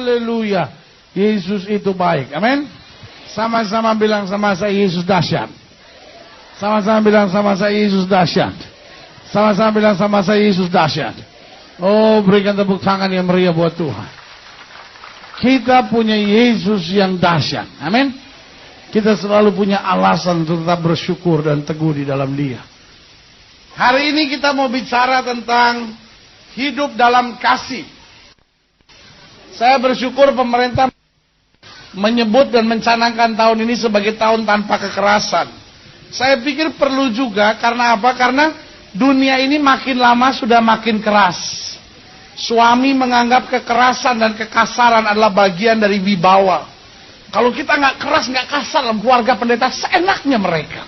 Haleluya. Yesus itu baik. Amin. Sama-sama bilang sama saya, Yesus dahsyat. Sama-sama bilang sama saya, Yesus dahsyat. Sama-sama bilang sama saya, Yesus dahsyat. Oh, berikan tepuk tangan yang meriah buat Tuhan. Kita punya Yesus yang dahsyat. Amin. Kita selalu punya alasan untuk tetap bersyukur dan teguh di dalam Dia. Hari ini kita mau bicara tentang hidup dalam kasih. Saya bersyukur pemerintah menyebut dan mencanangkan tahun ini sebagai tahun tanpa kekerasan. Saya pikir perlu juga, karena apa? Karena dunia ini makin lama sudah makin keras. Suami menganggap kekerasan dan kekasaran adalah bagian dari wibawa. Kalau kita nggak keras, nggak kasar dalam keluarga pendeta, seenaknya mereka.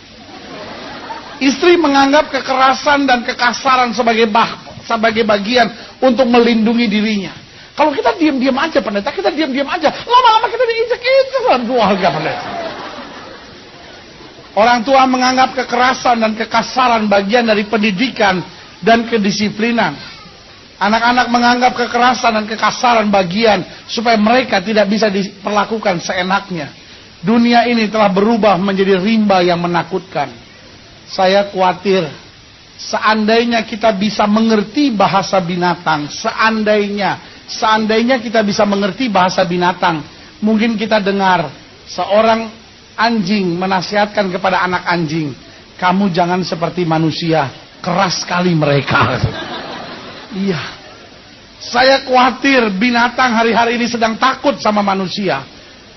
Istri menganggap kekerasan dan kekasaran sebagai bagian untuk melindungi dirinya. Kalau kita diam-diam aja pendeta, kita diam-diam aja, lama-lama kita diinjek-injek dalam keluarga pendeta. Orang tua menganggap kekerasan dan kekasaran bagian dari pendidikan dan kedisiplinan. Anak-anak menganggap kekerasan dan kekasaran bagian supaya mereka tidak bisa diperlakukan seenaknya. Dunia ini telah berubah menjadi rimba yang menakutkan. Saya khawatir seandainya kita bisa mengerti bahasa binatang, seandainya kita bisa mengerti bahasa binatang, mungkin kita dengar seorang anjing menasihatkan kepada anak anjing, kamu jangan seperti manusia, keras sekali mereka. Iya. Saya khawatir binatang hari-hari ini sedang takut sama manusia.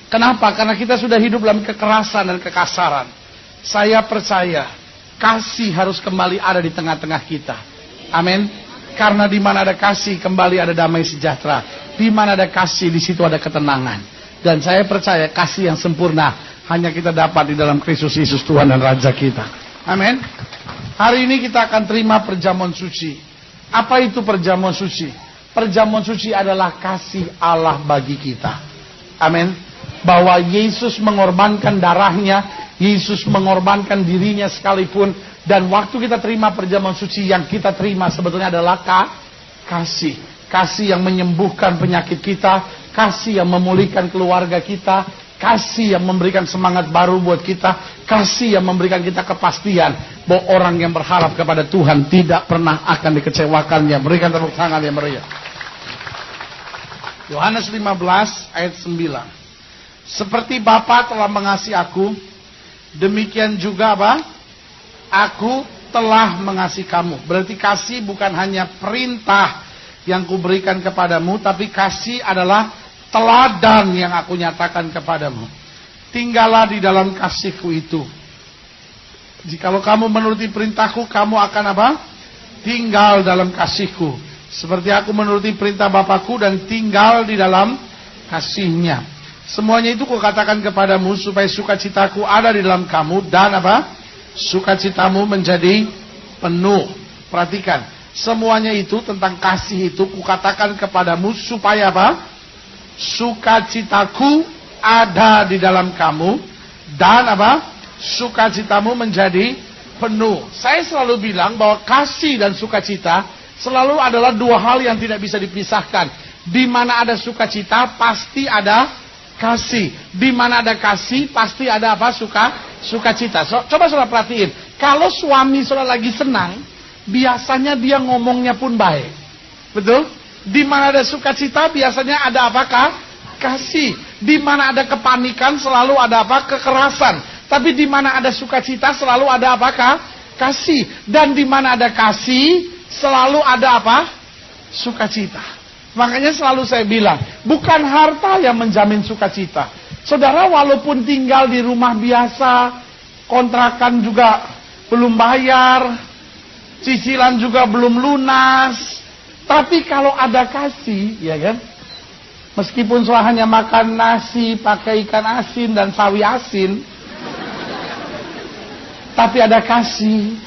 Kenapa? Karena kita sudah hidup dalam kekerasan dan kekasaran. Saya percaya kasih harus kembali ada di tengah-tengah kita. Amin. Karena di mana ada kasih kembali ada damai sejahtera. Di mana ada kasih di situ ada ketenangan. Dan saya percaya kasih yang sempurna hanya kita dapat di dalam Kristus Yesus Tuhan dan Raja kita. Amin. Hari ini kita akan terima perjamuan suci. Apa itu perjamuan suci? Perjamuan suci adalah kasih Allah bagi kita. Amin. Bahwa Yesus mengorbankan darahnya, Yesus mengorbankan dirinya sekalipun. Dan waktu kita terima perjamuan suci, yang kita terima sebetulnya adalah kasih. Kasih yang menyembuhkan penyakit kita, kasih yang memulihkan keluarga kita, kasih yang memberikan semangat baru buat kita, kasih yang memberikan kita kepastian bahwa orang yang berharap kepada Tuhan tidak pernah akan dikecewakannya. Berikan tepuk tangan yang meriah. Yohanes 15 ayat 9. Seperti Bapa telah mengasihi aku, demikian juga apa? Aku telah mengasihi kamu. Berarti kasih bukan hanya perintah yang kuberikan kepadamu, tapi kasih adalah teladan yang aku nyatakan kepadamu. Tinggallah di dalam kasihku itu. Jikalau kamu menuruti perintahku, kamu akan apa? Tinggal dalam kasihku. Seperti aku menuruti perintah Bapakku dan tinggal di dalam kasihnya. Semuanya itu kukatakan kepadamu supaya sukacitaku ada di dalam kamu dan apa? Sukacitamu menjadi penuh. Perhatikan, semuanya itu tentang kasih itu kukatakan kepadamu supaya apa? Sukacitaku ada di dalam kamu dan apa? Sukacitamu menjadi penuh. Saya selalu bilang bahwa kasih dan sukacita selalu adalah dua hal yang tidak bisa dipisahkan. Di mana ada sukacita pasti ada kasih. Di mana ada kasih pasti ada apa? Sukacita. Coba saudara perhatiin. Kalau suami saudara lagi senang, biasanya dia ngomongnya pun baik. Betul? Di mana ada sukacita biasanya ada apakah? Kasih. Di mana ada kepanikan selalu ada apa? Kekerasan. Tapi di mana ada sukacita selalu ada apakah? Kasih. Dan di mana ada kasih selalu ada apa? Sukacita. Makanya selalu saya bilang, bukan harta yang menjamin sukacita. Saudara walaupun tinggal di rumah biasa, kontrakan juga belum bayar, cicilan juga belum lunas, tapi kalau ada kasih, ya kan? Meskipun soal hanya makan nasi, pakai ikan asin dan sawi asin, tapi ada kasih.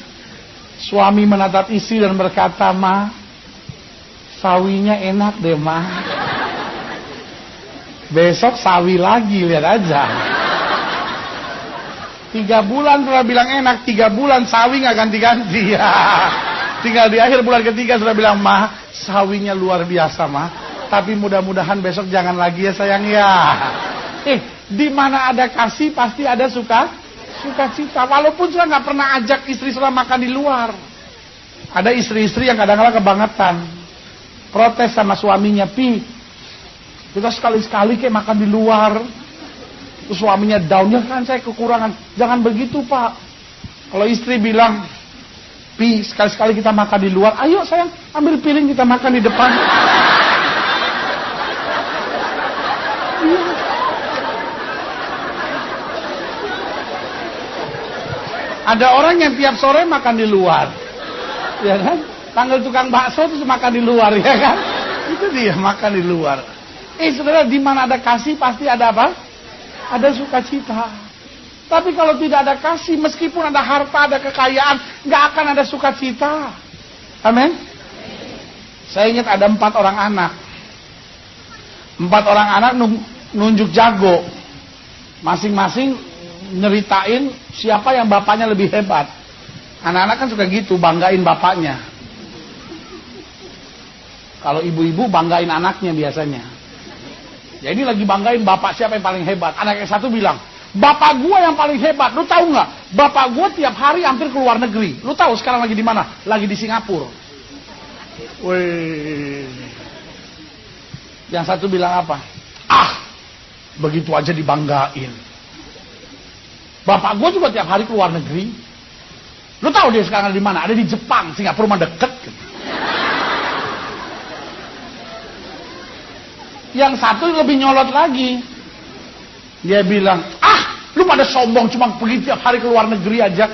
Suami menatap istri dan berkata, "Ma, sawinya enak deh, Ma. Besok sawi lagi, lihat aja." 3 bulan sudah bilang enak, 3 bulan sawi nggak ganti-ganti ya. Tinggal di akhir bulan ketiga sudah bilang, "Ma, sawinya luar biasa, Ma. tapi mudah-mudahan besok jangan lagi ya sayang ya. Di mana ada kasih pasti ada sukacita. Walaupun saya nggak pernah ajak istri saya makan di luar. Ada istri-istri yang kadang-kadang kebangetan, protes sama suaminya, kita sekali-sekali kayak makan di luar. Terus suaminya down, ya kan saya kekurangan. Jangan begitu Pak. Kalau istri bilang, sekali-sekali kita makan di luar, ayo sayang ambil piring kita makan di depan. Ada orang yang tiap sore makan di luar, ya kan? Panggil tukang bakso terus makan di luar, ya kan? Itu dia makan di luar. Saudara, di mana ada kasih pasti ada apa? Ada sukacita. Tapi kalau tidak ada kasih, meskipun ada harta, ada kekayaan, nggak akan ada sukacita. Amin. Saya ingat ada 4 orang anak. 4 orang anak nunjuk jago, masing-masing nyeritain siapa yang bapaknya lebih hebat. Anak-anak kan suka gitu, banggain bapaknya. Kalau ibu-ibu banggain anaknya biasanya. Ya ini lagi banggain bapak siapa yang paling hebat. Anak yang satu bilang, bapak gua yang paling hebat. Lu tahu nggak? Bapak gua tiap hari hampir ke luar negeri. Lu tahu sekarang lagi di mana? Lagi di Singapura. Wih. Yang satu bilang apa? Begitu aja dibanggain. Bapak gua juga tiap hari ke luar negeri. Lu tahu dia sekarang ada di mana? Ada di Jepang. Singapura mah deket. Yang satu lebih nyolot lagi. Dia bilang, lu pada sombong cuma pergi tiap hari ke luar negeri aja.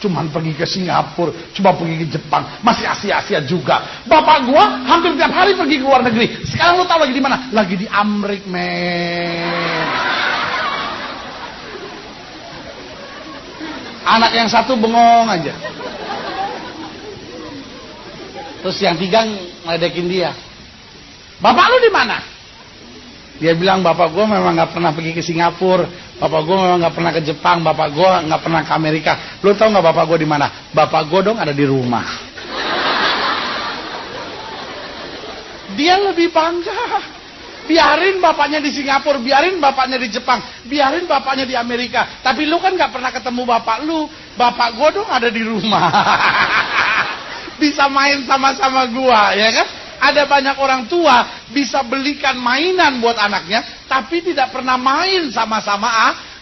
Cuman pergi ke Singapura, cuma pergi ke Jepang, masih Asia juga. Bapak gua hampir tiap hari pergi ke luar negeri. Sekarang lu tahu lagi di mana? Lagi di Amerika, men. Anak yang satu bengong aja. Terus yang 3 ngeledekin dia. Bapak lu di mana? Dia bilang, bapak gue memang gak pernah pergi ke Singapura, bapak gue memang gak pernah ke Jepang, bapak gue gak pernah ke Amerika. Lu tau gak bapak gue di mana? Bapak gue dong ada di rumah. Dia lebih bangga. Biarin bapaknya di Singapura, biarin bapaknya di Jepang, biarin bapaknya di Amerika. Tapi lu kan gak pernah ketemu bapak lu. Bapak gue dong ada di rumah. Bisa main sama-sama gua, ya kan? Ada banyak orang tua bisa belikan mainan buat anaknya, tapi tidak pernah main sama-sama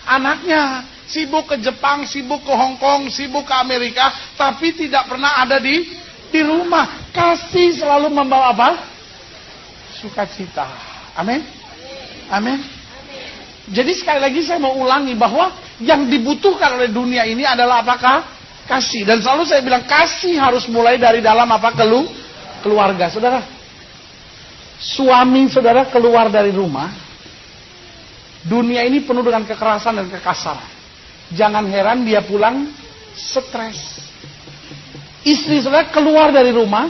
anaknya. Sibuk ke Jepang, sibuk ke Hong Kong, sibuk ke Amerika, tapi tidak pernah ada di rumah. Kasih selalu membawa apa? Sukacita. Amin. Amin. Jadi sekali lagi saya mau ulangi bahwa yang dibutuhkan oleh dunia ini adalah apakah? Kasih. Dan selalu saya bilang kasih harus mulai dari dalam apa? Keluarga. Saudara, suami saudara keluar dari rumah, dunia ini penuh dengan kekerasan dan kekasaran. Jangan heran dia pulang stres. Istri saudara keluar dari rumah,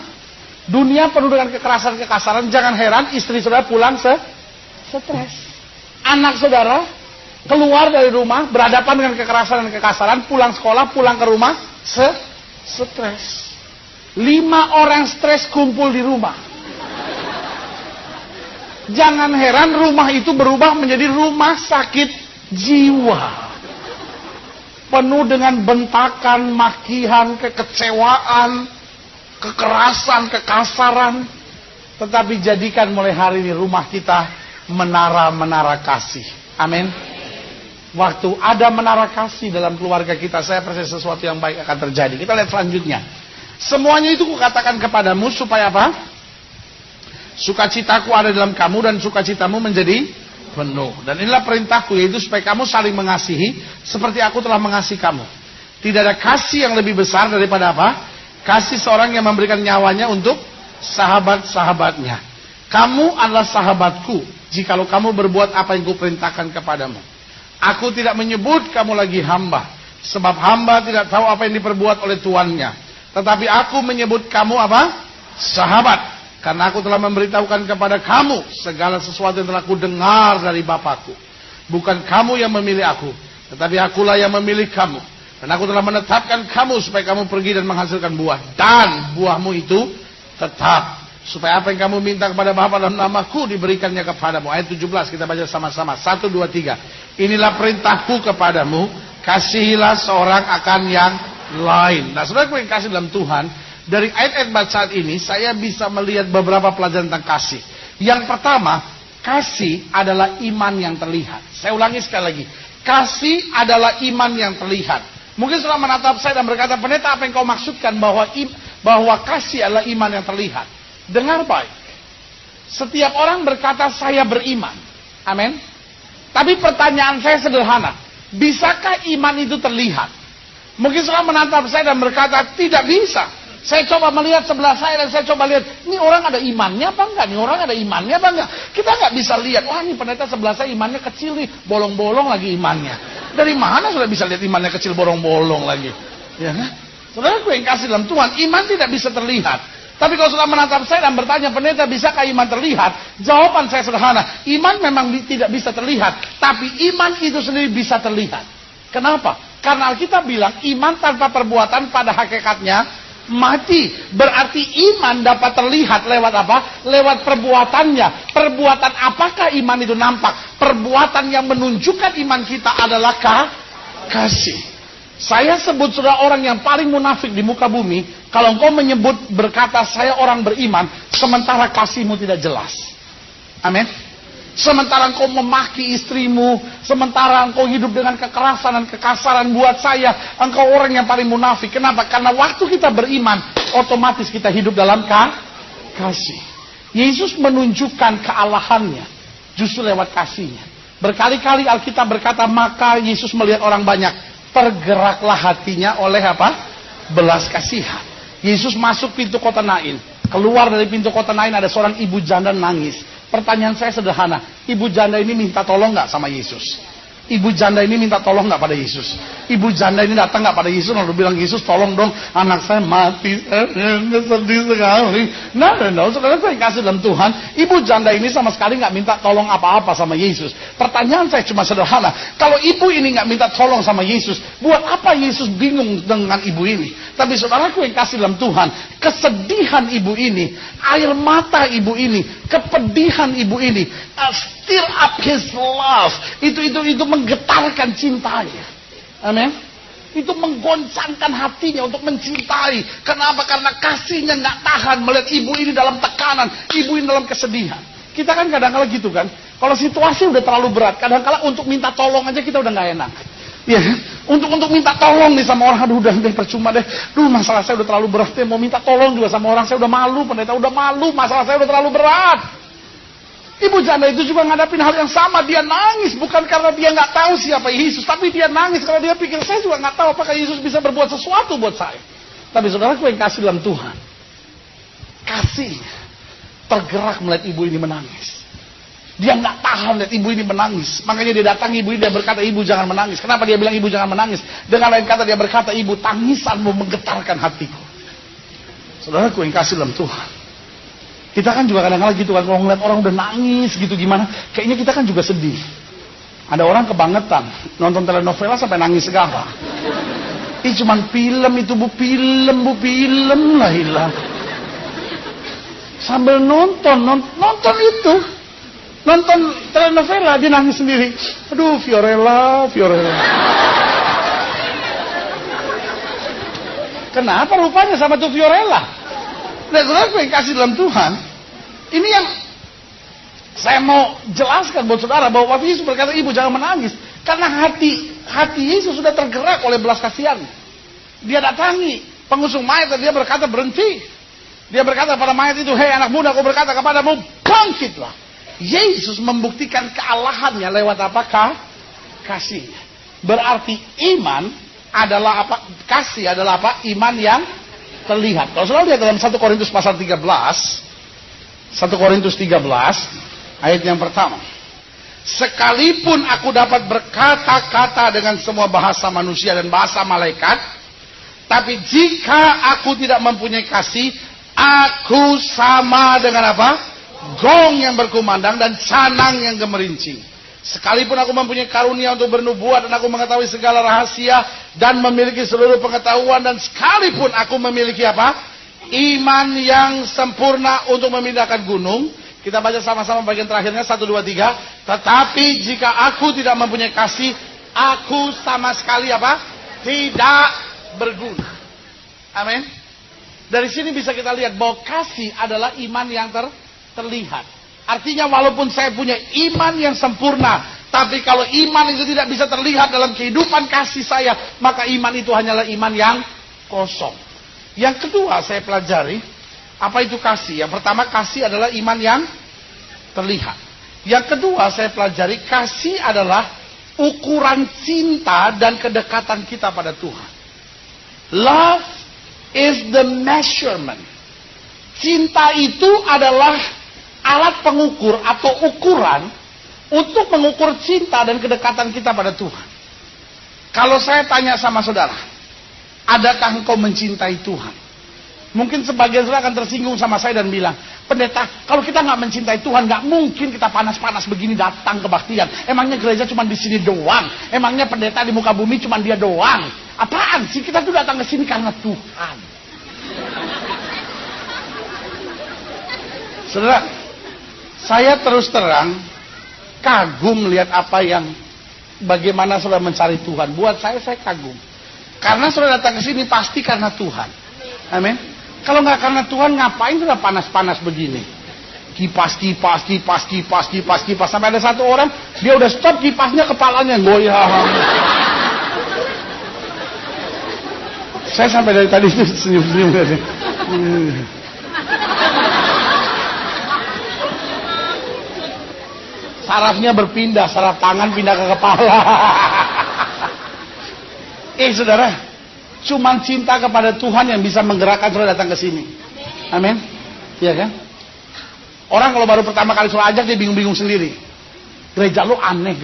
dunia penuh dengan kekerasan dan kekasaran. Jangan heran istri saudara pulang stres. Anak saudara keluar dari rumah, berhadapan dengan kekerasan dan kekasaran, pulang sekolah, pulang ke rumah stres. 5 orang stres kumpul di rumah. Jangan heran rumah itu berubah menjadi rumah sakit jiwa. Penuh dengan bentakan, makian, kekecewaan, kekerasan, kekasaran. Tetapi jadikan mulai hari ini rumah kita menara-menara kasih. Amin. Waktu ada menara kasih dalam keluarga kita, saya percaya sesuatu yang baik akan terjadi. Kita lihat selanjutnya. Semuanya itu kukatakan kepadamu supaya apa? Sukacitaku ada dalam kamu dan sukacitamu menjadi penuh. Dan inilah perintahku, yaitu supaya kamu saling mengasihi seperti aku telah mengasihi kamu. Tidak ada kasih yang lebih besar daripada apa? Kasih seorang yang memberikan nyawanya untuk sahabat-sahabatnya. Kamu adalah sahabatku jikalau kamu berbuat apa yang kuperintahkan kepadamu. Aku tidak menyebut kamu lagi hamba, sebab hamba tidak tahu apa yang diperbuat oleh tuannya. Tetapi aku menyebut kamu apa? Sahabat. Karena aku telah memberitahukan kepada kamu segala sesuatu yang telah kudengar dari Bapakku. Bukan kamu yang memilih aku, tetapi akulah yang memilih kamu. Dan aku telah menetapkan kamu supaya kamu pergi dan menghasilkan buah. Dan buahmu itu tetap, Supaya apa yang kamu minta kepada Bapa dalam namaku diberikannya kepadamu. Ayat 17 kita baca sama-sama. 1, 2, 3. Inilah perintahku kepadamu. Kasihilah seorang akan yang lain. Nah, saudaraku yang kasih dalam Tuhan, dari ayat-ayat bacaan ini saya bisa melihat beberapa pelajaran tentang kasih. Yang pertama, kasih adalah iman yang terlihat. Saya ulangi sekali lagi. Kasih adalah iman yang terlihat. Mungkin saudara menatap saya dan berkata, pendeta, apa yang kau maksudkan bahwa kasih adalah iman yang terlihat? Dengar baik. Setiap orang berkata saya beriman. Amin. Tapi pertanyaan saya sederhana. Bisakah iman itu terlihat? Mungkin saudara menatap saya dan berkata tidak bisa. Saya coba melihat sebelah saya dan saya coba lihat, ini orang ada imannya apa enggak? Ini orang ada imannya apa enggak? Kita enggak bisa lihat, wah ini pendeta sebelah saya imannya kecil nih, bolong-bolong lagi imannya. Dari mana sudah bisa lihat imannya kecil, bolong-bolong lagi? Ya kan? Saudaraku yang kasih dalam Tuhan, iman tidak bisa terlihat. Tapi kalau sudah menatap saya dan bertanya, pendeta, bisakah iman terlihat? Jawaban saya sederhana, iman memang tidak bisa terlihat, tapi iman itu sendiri bisa terlihat. Kenapa? Karena Alkitab bilang, iman tanpa perbuatan pada hakikatnya mati. Berarti iman dapat terlihat lewat apa? Lewat perbuatannya. Perbuatan apakah iman itu nampak? Perbuatan yang menunjukkan iman kita adalah kasih. Saya sebut saudara orang yang paling munafik di muka bumi kalau engkau menyebut berkata saya orang beriman sementara kasihmu tidak jelas. Amin. Sementara engkau memaki istrimu, sementara engkau hidup dengan kekerasan dan kekasaran, buat saya engkau orang yang paling munafik. Kenapa? Karena waktu kita beriman, otomatis kita hidup dalam kasih. Yesus menunjukkan kealahannya justru lewat kasihnya. Berkali-kali Alkitab berkata, maka Yesus melihat orang banyak, tergeraklah hatinya oleh apa? Belas kasihan. Yesus masuk pintu kota Nain. Keluar dari pintu kota Nain ada seorang ibu janda nangis. Pertanyaan saya sederhana, ibu janda ini minta tolong nggak sama Yesus? Ibu janda ini minta tolong nggak pada Yesus? Ibu janda ini datang nggak pada Yesus lalu bilang, Yesus tolong dong anak saya mati, sedih sekali. Nah, saudara saya kasih dalam Tuhan, ibu janda ini sama sekali nggak minta tolong apa-apa sama Yesus. Pertanyaan saya cuma sederhana, kalau ibu ini nggak minta tolong sama Yesus, buat apa Yesus bingung dengan ibu ini? Tapi saudaraku yang kasih dalam Tuhan, kesedihan ibu ini, air mata ibu ini, kepedihan ibu ini, stir up his love, itu menggetarkan cintanya. Amin. Itu menggoncangkan hatinya untuk mencintai. Kenapa? Karena kasihnya nggak tahan melihat ibu ini dalam tekanan, ibu ini dalam kesedihan. Kita kan kadang-kala gitu kan. Kalau situasi udah terlalu berat, kadang-kala untuk minta tolong aja kita udah nggak enak. Ya, untuk minta tolong nih sama orang, aduh udah percuma deh. Duh, masalah saya udah terlalu berat deh, mau minta tolong juga sama orang, saya udah malu, pendeta udah malu, masalah saya udah terlalu berat. Ibu janda itu juga ngadapin hal yang sama, dia nangis bukan karena dia nggak tahu siapa Yesus, tapi dia nangis karena dia pikir saya juga nggak tahu apakah Yesus bisa berbuat sesuatu buat saya. Tapi saudaraku yang kasih dalam Tuhan, kasih tergerak melihat ibu ini menangis. Dia nggak tahan lihat ibu ini menangis, makanya dia datang ibu ini, dia berkata, ibu jangan menangis. Kenapa dia bilang ibu jangan menangis? Dengan lain kata dia berkata, ibu tangisanmu menggetarkan hatiku. Saudaraku yang kasih dalam Tuhan, kita kan juga kadang-kadang gitu kan, kalau ngeliat orang udah nangis gitu gimana, kayaknya kita kan juga sedih. Ada orang kebangetan, nonton telenovela sampai nangis segala. Ini cuman film itu bu, film lah hilang. Sambil nonton itu, nonton telenovela dia nangis sendiri. Aduh, Fiorella. Kenapa rupanya sama tuh Fiorella? Nah, saudara yang kasih dalam Tuhan, ini yang saya mau jelaskan buat saudara, bahwa waktu Yesus berkata, ibu jangan menangis, karena hati Yesus sudah tergerak oleh belas kasihan. Dia datangi pengusung mayat dan dia berkata berhenti. Dia berkata pada mayat itu, hei anak muda, aku berkata kepadamu, bangkitlah. Yesus membuktikan kealahannya lewat apakah? Kasihnya. Berarti iman adalah apa? Kasih adalah apa? Iman yang terlihat. Kalau saudara lihat dalam 1 Korintus pasal 13, 1 Korintus 13 ayat yang pertama, sekalipun aku dapat berkata-kata dengan semua bahasa manusia dan bahasa malaikat, tapi jika aku tidak mempunyai kasih, aku sama dengan apa? Gong yang berkumandang dan canang yang gemerincing. Sekalipun aku mempunyai karunia untuk bernubuat dan aku mengetahui segala rahasia dan memiliki seluruh pengetahuan, dan sekalipun aku memiliki apa? Iman yang sempurna untuk memindahkan gunung. Kita baca sama-sama bagian terakhirnya, 1, 2, 3. Tetapi jika aku tidak mempunyai kasih, aku sama sekali apa? Tidak berguna. Amin. Dari sini bisa kita lihat bahwa kasih adalah iman yang terlihat. Artinya walaupun saya punya iman yang sempurna, tapi kalau iman itu tidak bisa terlihat dalam kehidupan kasih saya, maka iman itu hanyalah iman yang kosong. Yang kedua saya pelajari, apa itu kasih? Yang pertama, kasih adalah iman yang terlihat. Yang kedua saya pelajari, kasih adalah ukuran cinta dan kedekatan kita pada Tuhan. Love is the measurement. Cinta itu adalah alat pengukur atau ukuran untuk mengukur cinta dan kedekatan kita pada Tuhan. Kalau saya tanya sama saudara, adakah engkau mencintai Tuhan? Mungkin sebagian saudara akan tersinggung sama saya dan bilang, pendeta, kalau kita nggak mencintai Tuhan, nggak mungkin kita panas-panas begini datang kebaktian. Emangnya gereja cuma di sini doang? Emangnya pendeta di muka bumi cuma dia doang? Apaan sih? Kita tuh datang ke sini karena Tuhan. Saudara, saya terus terang kagum lihat bagaimana saudara mencari Tuhan. Buat saya kagum. Karena saudara datang ke sini pasti karena Tuhan. Amin. Kalau nggak karena Tuhan, ngapain sudah panas-panas begini? Kipas sampai ada satu orang dia udah stop kipasnya, kepalanya goyang. Saya sampai dari tadi itu senyum-senyum. Sarafnya berpindah, saraf tangan pindah ke kepala. Saudara, cuman cinta kepada Tuhan yang bisa menggerakkan saudara datang ke sini. Amin. Iya kan? Orang kalau baru pertama kali saudara ajak dia bingung-bingung sendiri. Gereja lu aneh.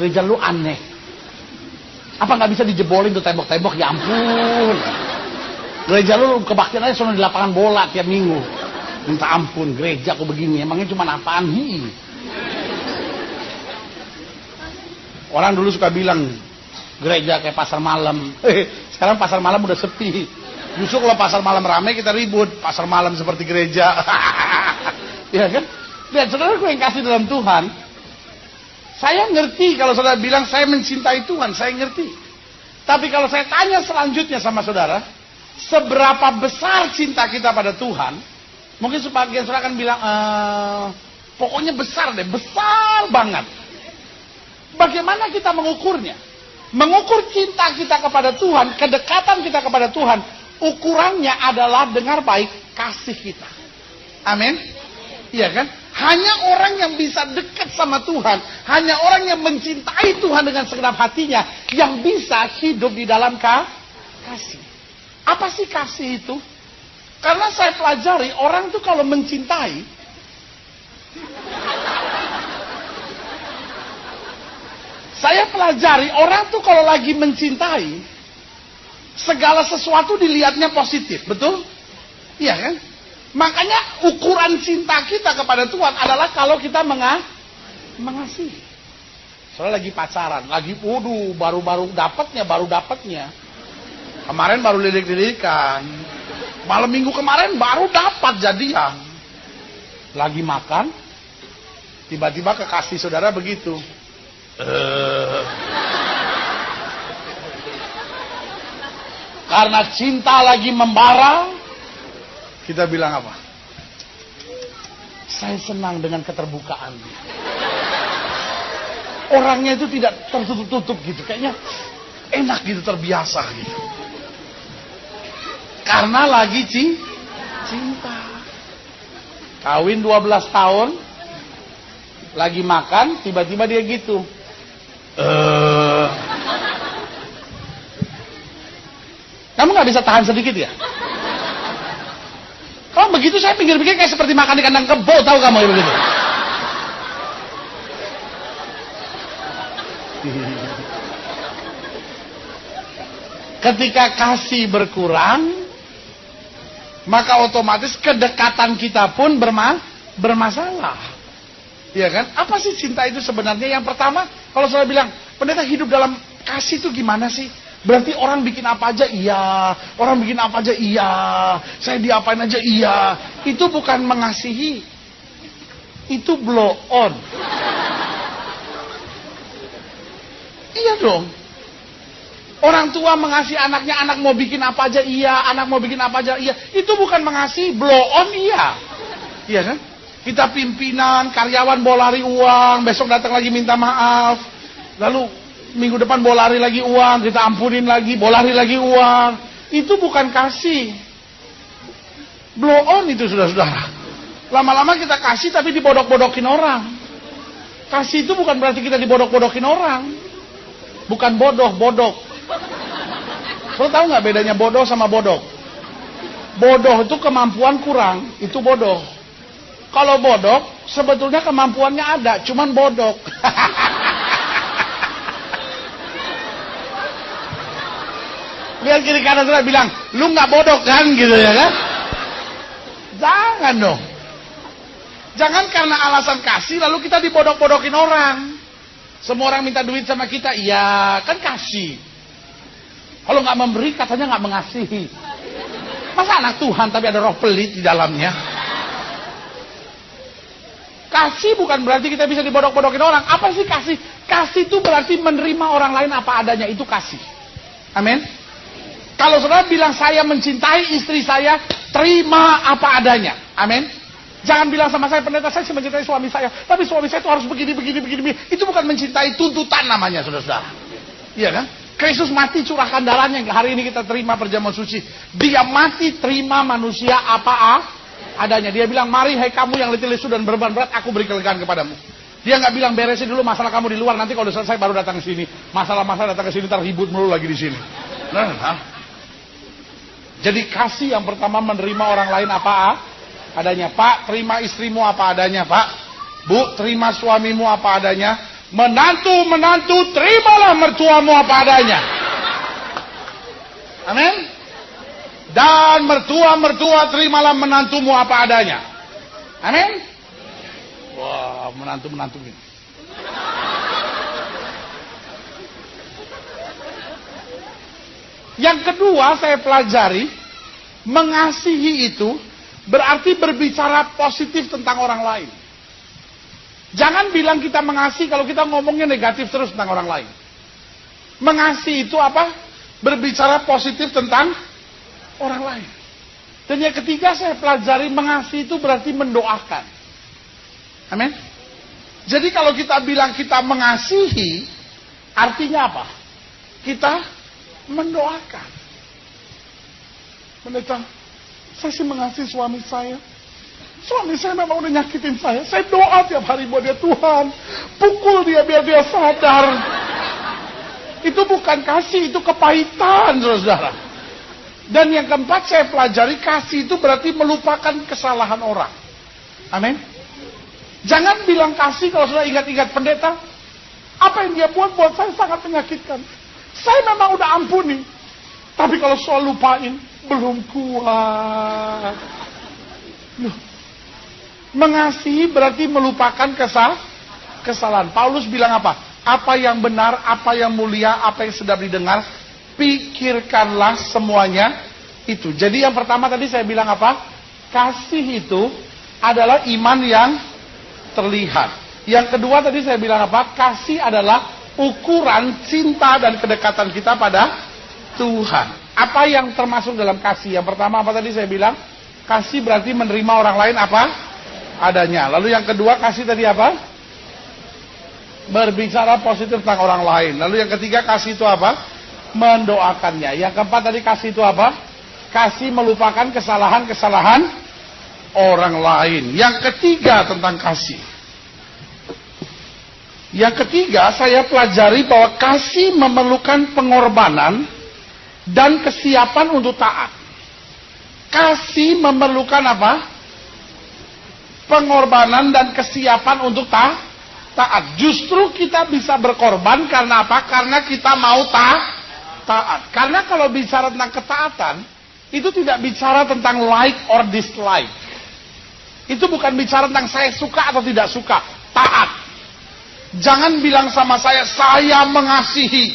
Apa nggak bisa dijebolin tuh tembok-tembok? Ya ampun. Gereja lu kebaktian aja sono di lapangan bola tiap minggu. Minta ampun, gereja kok begini? Emangnya cuma apaan? Orang dulu suka bilang gereja kayak pasar malam. Sekarang pasar malam udah sepi. Justru kalau pasar malam ramai kita ribut. Pasar malam seperti gereja. Ya kan? Lihat saudara, gue yang kasih dalam Tuhan. Saya ngerti kalau saudara bilang saya mencintai Tuhan. Saya ngerti. Tapi kalau saya tanya selanjutnya sama saudara, seberapa besar cinta kita pada Tuhan? Mungkin sebagian saudara akan bilang, pokoknya besar deh. Besar banget. Bagaimana kita mengukurnya? Mengukur cinta kita kepada Tuhan, kedekatan kita kepada Tuhan, ukurannya adalah dengar baik, kasih kita. Amin. Iya kan? Hanya orang yang bisa dekat sama Tuhan, hanya orang yang mencintai Tuhan dengan segenap hatinya, yang bisa hidup di dalam kasih. Apa sih kasih itu? Karena saya pelajari, orang tuh kalau mencintai, saya pelajari orang tuh kalau lagi mencintai, segala sesuatu dilihatnya positif, betul? Iya kan? Makanya ukuran cinta kita kepada Tuhan adalah kalau kita mengasihi. Soalnya lagi pacaran, baru dapatnya. Kemarin baru lidik-lidikan. Malam minggu kemarin baru dapat jadian. Lagi makan, tiba-tiba kekasih saudara begitu. Karena cinta lagi membara, kita bilang apa? Saya senang dengan keterbukaan. Orangnya itu tidak tertutup-tutup gitu, kayaknya enak gitu, terbiasa gitu. Karena lagi cinta. Kawin 12 tahun, lagi makan, tiba-tiba dia gitu. Kamu nggak bisa tahan sedikit ya? Kalau begitu saya pikir-pikir kayak seperti makan di kandang kebo, tahu kamu ya begitu? Ketika kasih berkurang, maka otomatis kedekatan kita pun bermasalah. Iya kan? Apa sih cinta itu sebenarnya? Yang pertama, kalau saya bilang, pendeta hidup dalam kasih itu gimana sih? Berarti orang bikin apa aja iya, orang bikin apa aja iya, saya diapain aja iya. Itu bukan mengasihi, itu blow on. Iya dong. Orang tua mengasihi anaknya, anak mau bikin apa aja iya, anak mau bikin apa aja iya. Itu bukan mengasihi, blow on iya. Iya kan? Kita pimpinan, karyawan bawa lari uang, besok datang lagi minta maaf. Lalu minggu depan bawa lari lagi uang, kita ampunin lagi, bawa lari lagi uang. Itu bukan kasih. Blow on itu saudara-saudara. Lama-lama kita kasih tapi dibodok-bodokin orang. Kasih itu bukan berarti kita dibodok-bodokin orang. Bukan bodoh, bodok. Lo tahu nggak bedanya bodoh sama bodok? Bodoh itu kemampuan kurang, itu bodoh. Kalau bodok, sebetulnya kemampuannya ada, cuman bodok. Lihat kiri kanan saudara bilang, lu nggak bodoh kan gitu ya kan? Jangan dong. Jangan karena alasan kasih lalu kita dibodok-bodokin orang. Semua orang minta duit sama kita, iya kan kasih. Kalau nggak memberi katanya nggak mengasihi. Masa anak Tuhan tapi ada roh pelit di dalamnya? Kasih bukan berarti kita bisa dibodok-bodokin orang. Apa sih kasih? Kasih itu berarti menerima orang lain apa adanya, itu kasih. Amin. Kalau saudara bilang saya mencintai istri saya, terima apa adanya. Amin. Jangan bilang sama saya, pendeta saya mencintai suami saya, tapi suami saya itu harus begini. Itu bukan mencintai, tuntutan namanya, saudara-saudara. Iya kan? Kristus mati curahkan darahnya. Hari ini kita terima perjamuan suci. Dia mati terima manusia apa adanya. Dia bilang, mari hai kamu yang letih lesu dan beban berat, aku beri kelegaan kepadamu. Dia nggak bilang beresin dulu masalah kamu di luar, nanti kalau udah selesai baru datang ke sini. Masalah-masalah datang ke sini, ntar ribut melulu lagi di sini. Jadi kasih yang pertama menerima orang lain apa adanya. Pak, terima istrimu apa adanya, Pak. Bu, terima suamimu apa adanya. Menantu, terimalah mertuamu apa adanya. Amin. Dan mertua, terimalah menantumu apa adanya. Amin. Wah, menantu ini. Yang kedua saya pelajari, mengasihi itu berarti berbicara positif tentang orang lain. Jangan bilang kita mengasihi kalau kita ngomongnya negatif terus tentang orang lain. Mengasihi itu apa? Berbicara positif tentang orang lain. Dan yang ketiga saya pelajari, mengasihi itu berarti mendoakan. Amin. Jadi kalau kita bilang kita mengasihi, artinya apa? Kita mendoakan. Pendeta, saya sih mengasihi suami saya. Suami saya memang udah nyakitin saya. Saya doa tiap hari buat dia, Tuhan, pukul dia biar dia sadar. Itu bukan kasih, itu kepahitan, saudara-saudara. Dan yang keempat saya pelajari, kasih itu berarti melupakan kesalahan orang. Amin. Jangan bilang kasih kalau sudah ingat-ingat, pendeta, apa yang dia buat saya sangat menyakitkan. Saya memang udah ampuni, tapi kalau soal lupain belum kuat. Loh. Mengasihi berarti melupakan kesalahan. Paulus bilang apa? Apa yang benar, apa yang mulia, apa yang sedap didengar, pikirkanlah semuanya itu. Jadi yang pertama tadi saya bilang apa? Kasih itu adalah iman yang terlihat. Yang kedua tadi saya bilang apa? Kasih adalah ukuran cinta dan kedekatan kita pada Tuhan. Apa yang termasuk dalam kasih? Yang pertama apa tadi saya bilang? Kasih berarti menerima orang lain apa adanya. Lalu yang kedua kasih tadi apa? Berbicara positif tentang orang lain. Lalu yang ketiga kasih itu apa? Mendoakannya. Yang keempat tadi kasih itu apa? Kasih melupakan kesalahan-kesalahan orang lain. Yang ketiga tentang kasih. Yang ketiga, saya pelajari bahwa kasih memerlukan pengorbanan dan kesiapan untuk taat. Kasih memerlukan apa? Pengorbanan dan kesiapan untuk taat. Justru kita bisa berkorban karena apa? Karena kita mau taat. Karena kalau bicara tentang ketaatan, itu tidak bicara tentang like or dislike. Itu bukan bicara tentang saya suka atau tidak suka. Taat. Jangan bilang sama saya mengasihi.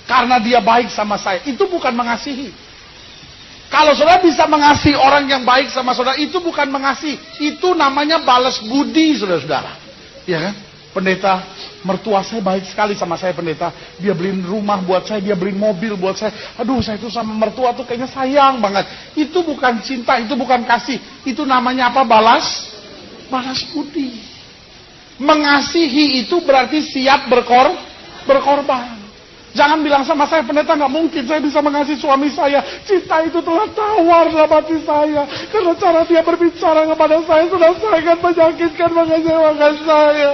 karena dia baik sama saya. Itu bukan mengasihi. Kalau saudara bisa mengasihi orang yang baik sama saudara, itu bukan mengasihi. Itu namanya balas budi, saudara-saudara. Iya kan? Pendeta, mertua saya baik sekali sama saya, pendeta. Dia beliin rumah buat saya, dia beliin mobil buat saya. Aduh, saya itu sama mertua tuh kayaknya sayang banget. Itu bukan cinta, itu bukan kasih. Itu namanya apa? Balas budi. Mengasihi itu berarti siap berkorban. Jangan bilang sama saya, pendeta, nggak mungkin saya bisa mengasihi suami saya. Cinta itu telah tawar dalam hati saya. Karena cara dia berbicara kepada saya sudah sangat menyakitkan, mengecewakan saya.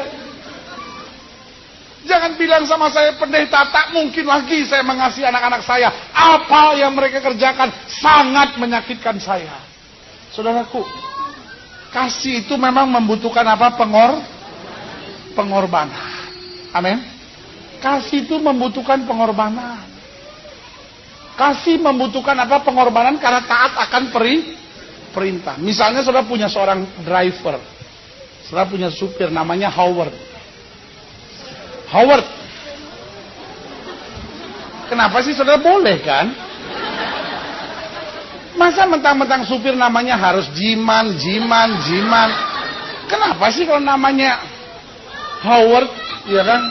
Jangan bilang sama saya, pendeta, tak mungkin lagi saya mengasihi anak-anak saya. Apa yang mereka kerjakan sangat menyakitkan saya. Saudaraku, kasih itu memang membutuhkan apa? Pengorbanan. Amin. Kasih itu membutuhkan pengorbanan. Kasih membutuhkan apa? Pengorbanan karena taat akan perintah. Misalnya saudara punya seorang driver. Saudara punya supir namanya Howard. Kenapa sih saudara boleh kan? Masa mentang-mentang supir namanya harus Jiman. Kenapa sih kalau namanya Howard, ya kan?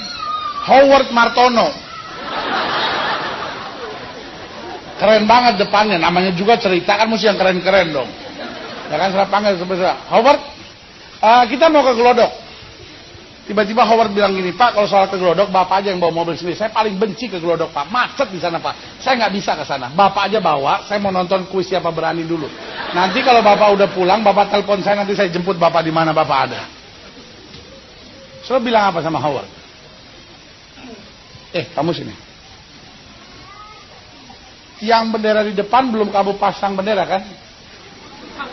Howard Martono. Keren banget depannya, namanya juga cerita kan, mesti yang keren-keren dong. Ya kan, saya panggil sebesar Howard, kita mau ke Glodok. Tiba-tiba Howard bilang gini, Pak, kalau soal ke Glodok, Bapak aja yang bawa mobil sendiri. Saya paling benci ke Glodok, Pak. Macet di sana, Pak. Saya nggak bisa ke sana. Bapak aja bawa, saya mau nonton kuis siapa berani dulu. Nanti kalau Bapak udah pulang, Bapak telepon saya, nanti saya jemput Bapak di mana Bapak ada. Saya bilang apa sama Howard? Kamu sini. Yang bendera di depan belum kamu pasang bendera kan?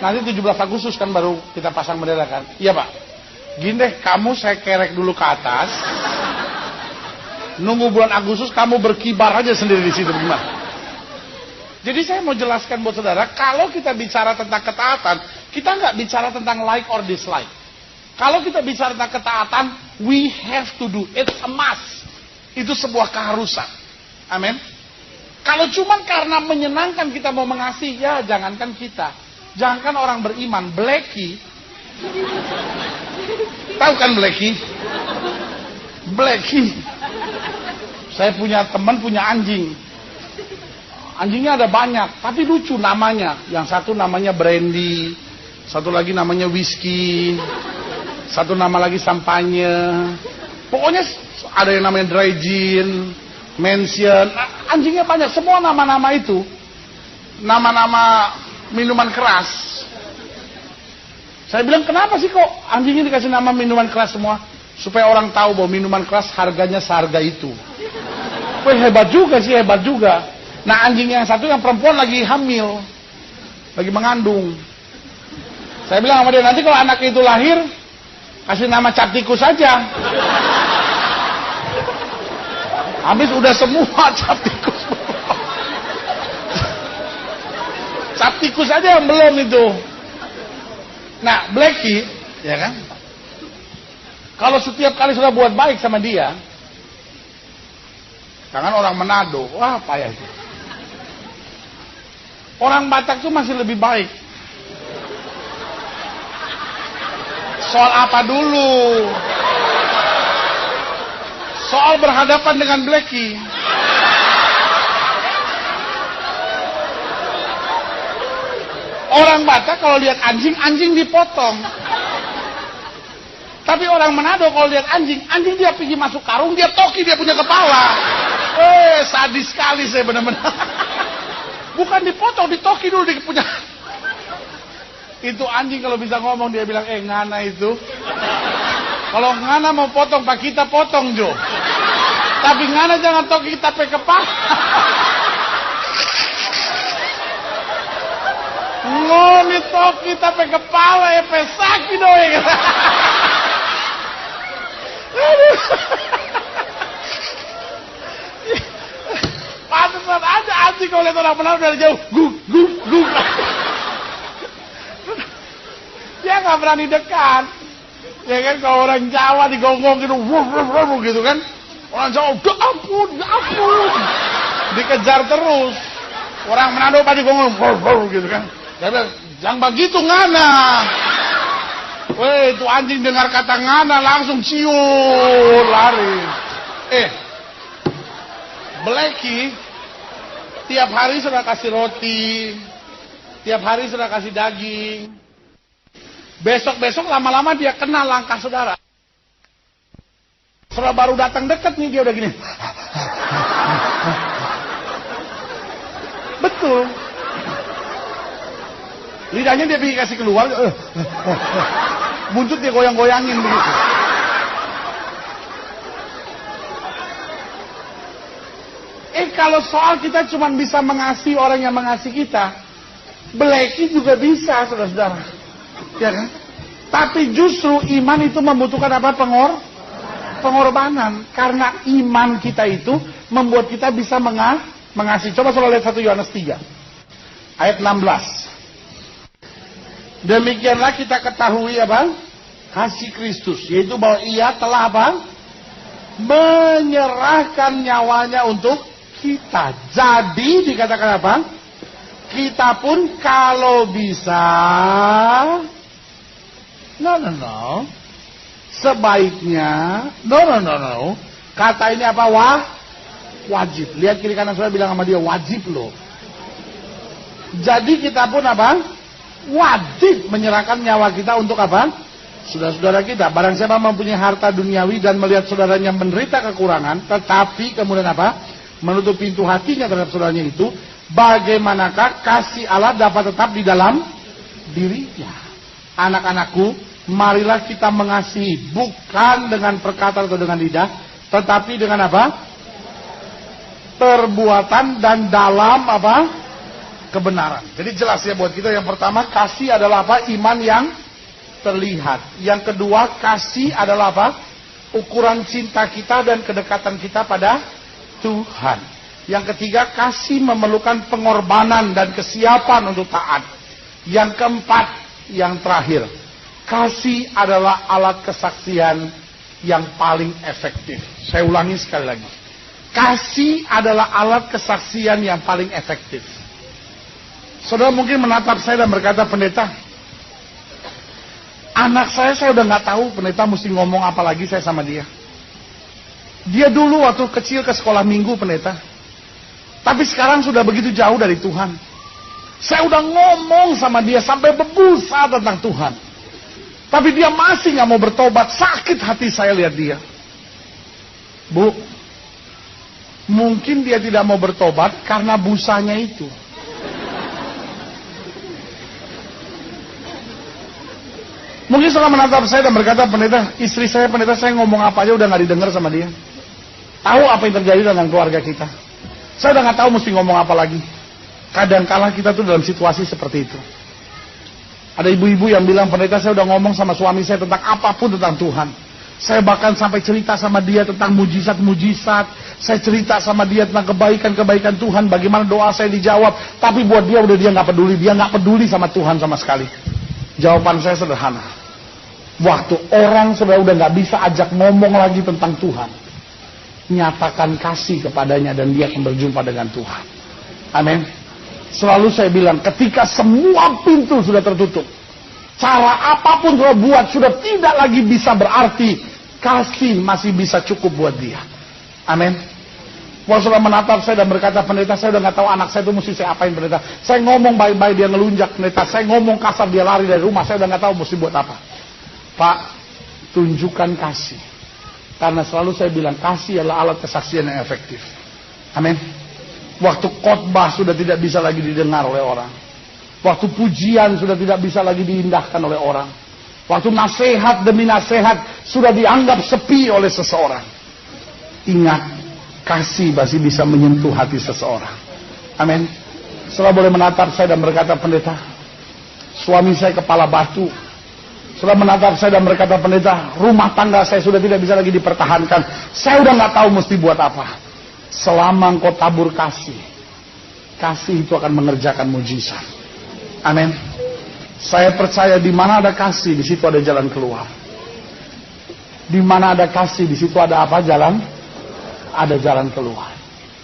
Nanti 17 Agustus kan baru kita pasang bendera kan? Iya Pak. Gini deh, kamu saya kerek dulu ke atas. Nunggu bulan Agustus kamu berkibar aja sendiri di situ, gimana? Jadi saya mau jelaskan buat saudara, kalau kita bicara tentang ketaatan, kita nggak bicara tentang like or dislike. Kalau kita bicara tentang ketaatan, we have to do. It's a must. Itu sebuah keharusan. Amin. Kalau cuma karena menyenangkan kita mau mengasihi, ya jangankan kita. Jangankan orang beriman, Blacky. Tahu kan Blacky? Blacky. Saya punya teman punya anjing. Anjingnya ada banyak, tapi lucu namanya. Yang satu namanya Brandy, satu lagi namanya Whiskey, satu nama lagi Sampanye. Pokoknya ada yang namanya Dry Gin, Mansion. Anjingnya banyak, semua nama-nama itu. Nama-nama minuman keras. Saya bilang, kenapa sih kok anjingnya dikasih nama minuman keras semua? Supaya orang tahu bahwa minuman keras harganya seharga itu. Wah, hebat juga sih, hebat juga. Nah, anjing yang satu yang perempuan lagi hamil, lagi mengandung. Saya bilang sama dia, nanti kalau anak itu lahir, kasih nama cap tikus saja. Habis udah semua cap tikus. Cap tikus aja yang belum itu. Nah, Blacky, ya kan? Kalau setiap kali sudah buat baik sama dia, jangan orang Manado, wah payah itu. Orang Batak tuh masih lebih baik. Soal apa dulu? Soal berhadapan dengan Blacky. Orang Batak kalau lihat anjing, anjing dipotong. Tapi orang Manado kalau lihat anjing, anjing dia pergi masuk karung, dia toki, dia punya kepala. Sadis sekali saya benar-benar. Bukan dipotong, ditoki dulu dia punya. Itu anjing kalau bisa ngomong dia bilang, ngana itu. Kalau ngana mau potong, Pak, kita potong, Jo. Tapi ngana jangan toki kita pakai kepala. Ngoni toki kita pakai kepala, pesaki doang. Pantesan aja anjing kalau lihat orang Manado dari jauh, gug. Dia nggak berani dekat. Ya kan, kalau orang Jawa digonggong gitu, wuh gitu kan. Orang Jawa, ampun. Dikejar terus. Orang Manado pasti ngomong gitu kan. Dia bilang, jangan begitu ngana. Weh, itu anjing dengar kata ngana langsung ciur lari. Blacky tiap hari sudah kasih roti, tiap hari sudah kasih daging. Besok-besok lama-lama dia kenal langkah saudara. Setelah baru datang dekat nih dia udah gini. Betul. Lidahnya dia bikin kasih keluar. Buntut dia goyang-goyangin begitu. Kalau soal kita cuma bisa mengasihi orang yang mengasihi kita, Blacky juga bisa, saudara-saudara. Ya kan? Tapi justru iman itu membutuhkan apa? Pengorbanan. Karena iman kita itu membuat kita bisa mengasihi. Coba saudara lihat 1 Yohanes 3 ayat 16. Demikianlah kita ketahui apa? Kasih Kristus, yaitu bahwa ia telah apa? Menyerahkan nyawanya untuk kita. Jadi dikatakan apa? Kita pun kalau bisa sebaiknya kata ini apa? Wajib. Lihat kiri kanan saya bilang sama dia, wajib loh. Jadi kita pun apa? Wajib menyerahkan nyawa kita untuk apa? Saudara-saudara kita. Barang siapa mempunyai harta duniawi dan melihat saudaranya menderita kekurangan, tetapi kemudian apa? Menutup pintu hatinya terhadap saudaranya itu, bagaimanakah kasih Allah dapat tetap di dalam dirinya? Anak-anakku, marilah kita mengasihi, bukan dengan perkataan atau dengan lidah, tetapi dengan apa? Perbuatan dan dalam apa? Kebenaran. Jadi jelas ya buat kita. Yang pertama, kasih adalah apa? Iman yang terlihat. Yang kedua, kasih adalah apa? Ukuran cinta kita dan kedekatan kita pada Tuhan. Yang ketiga, kasih memerlukan pengorbanan dan kesiapan untuk taat. Yang keempat, yang terakhir, kasih adalah alat kesaksian yang paling efektif. Saya ulangi sekali lagi. Kasih adalah alat kesaksian yang paling efektif. Saudara mungkin menatap saya dan berkata, pendeta, anak saya udah nggak tahu pendeta mesti ngomong apa lagi saya sama dia. Dia dulu waktu kecil ke sekolah minggu pendeta. Tapi sekarang sudah begitu jauh dari Tuhan. Saya udah ngomong sama dia sampai berbusa tentang Tuhan. Tapi dia masih nggak mau bertobat. Sakit hati saya lihat dia. Bu, mungkin dia tidak mau bertobat karena busanya itu. Mungkin setelah menatap saya dan berkata, pendeta, istri saya, pendeta, saya ngomong apa aja udah nggak didengar sama dia. Tahu apa yang terjadi dengan keluarga kita. Saya udah nggak tahu mesti ngomong apa lagi. Kadangkala kita tuh dalam situasi seperti itu. Ada ibu-ibu yang bilang, pendeta, saya udah ngomong sama suami saya tentang apapun tentang Tuhan. Saya bahkan sampai cerita sama dia tentang mujizat-mujizat. Saya cerita sama dia tentang kebaikan-kebaikan Tuhan, bagaimana doa saya dijawab. Tapi buat dia udah dia nggak peduli. Dia nggak peduli sama Tuhan sama sekali. Jawaban saya sederhana. Waktu orang sudah nggak bisa ajak ngomong lagi tentang Tuhan, nyatakan kasih kepadanya dan dia akan berjumpa dengan Tuhan. Amin. Selalu saya bilang, ketika semua pintu sudah tertutup, cara apapun sudah buat sudah tidak lagi bisa berarti, kasih masih bisa cukup buat dia. Amin. Waktu sudah menatap saya dan berkata, pendeta, saya udah nggak tahu anak saya itu mesti saya apain, pendeta. Saya ngomong baik-baik dia ngelunjak, pendeta. Saya ngomong kasar dia lari dari rumah, saya udah nggak tahu mesti buat apa. Pak, tunjukkan kasih. Karena selalu saya bilang, kasih adalah alat kesaksian yang efektif. Amin. Waktu khotbah sudah tidak bisa lagi didengar oleh orang. Waktu pujian sudah tidak bisa lagi diindahkan oleh orang. Waktu nasihat demi nasihat sudah dianggap sepi oleh seseorang. Ingat, kasih masih bisa menyentuh hati seseorang. Amin. Setelah boleh menatap saya dan berkata, pendeta, suami saya kepala batu. Setelah menatap saya dan berkata, pendeta, rumah tangga saya sudah tidak bisa lagi dipertahankan. Saya udah nggak tahu mesti buat apa. Selama engkau tabur kasih, kasih itu akan mengerjakan mujizat. Amin. Saya percaya di mana ada kasih, di situ ada jalan keluar. Di mana ada kasih, di situ ada apa? Jalan. Ada jalan keluar.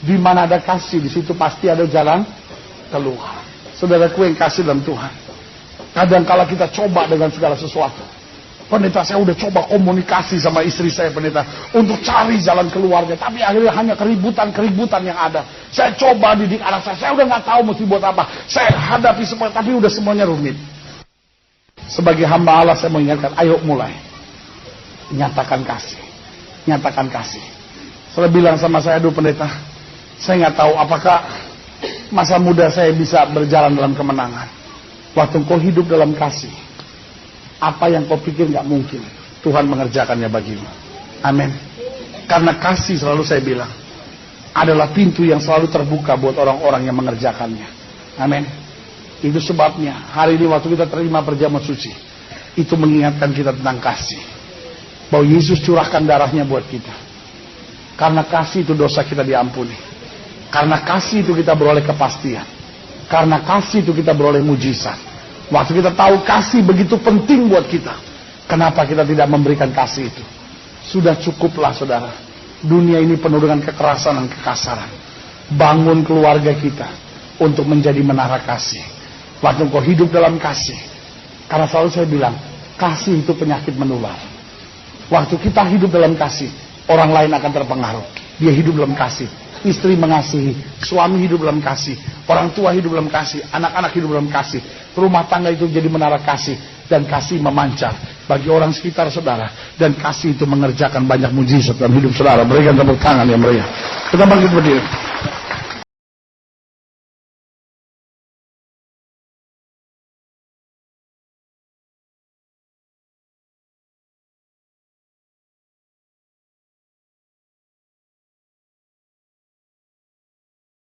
Di mana ada kasih, di situ pasti ada jalan keluar. Saudaraku yang kasih dalam Tuhan, kadang kala kita coba dengan segala sesuatu. Pendeta, saya udah coba komunikasi sama istri saya, pendeta, untuk cari jalan keluarnya, tapi akhirnya hanya keributan yang ada. Saya coba didik anak saya udah nggak tahu mesti buat apa. Saya hadapi semua, tapi udah semuanya rumit. Sebagai hamba Allah, saya mau ingatkan, ayo mulai. Nyatakan kasih. Nyatakan kasih. Saya bilang sama saya, aduh pendeta, saya nggak tahu apakah masa muda saya bisa berjalan dalam kemenangan. Waktu kau hidup dalam kasih, apa yang kau pikir nggak mungkin, Tuhan mengerjakannya bagimu. Amin. Karena kasih, selalu saya bilang, adalah pintu yang selalu terbuka buat orang-orang yang mengerjakannya. Amin. Itu sebabnya hari ini waktu kita terima perjamuan suci, itu mengingatkan kita tentang kasih, bahwa Yesus curahkan darahnya buat kita. Karena kasih itu dosa kita diampuni. Karena kasih itu kita beroleh kepastian. Karena kasih itu kita beroleh mujizat. Waktu kita tahu kasih begitu penting buat kita, kenapa kita tidak memberikan kasih itu? Sudah cukuplah saudara. Dunia ini penuh dengan kekerasan dan kekasaran. Bangun keluarga kita untuk menjadi menara kasih. Waktu kau hidup dalam kasih, karena selalu saya bilang, kasih itu penyakit menular. Waktu kita hidup dalam kasih, orang lain akan terpengaruh. Dia hidup dalam kasih. Istri mengasihi, suami hidup dalam kasih, orang tua hidup dalam kasih, anak-anak hidup dalam kasih, rumah tangga itu jadi menara kasih, dan kasih memancar bagi orang sekitar saudara, dan kasih itu mengerjakan banyak mujizat dalam hidup saudara. Berikan tepuk tangan yang meriah. Kita bangkit berdiri.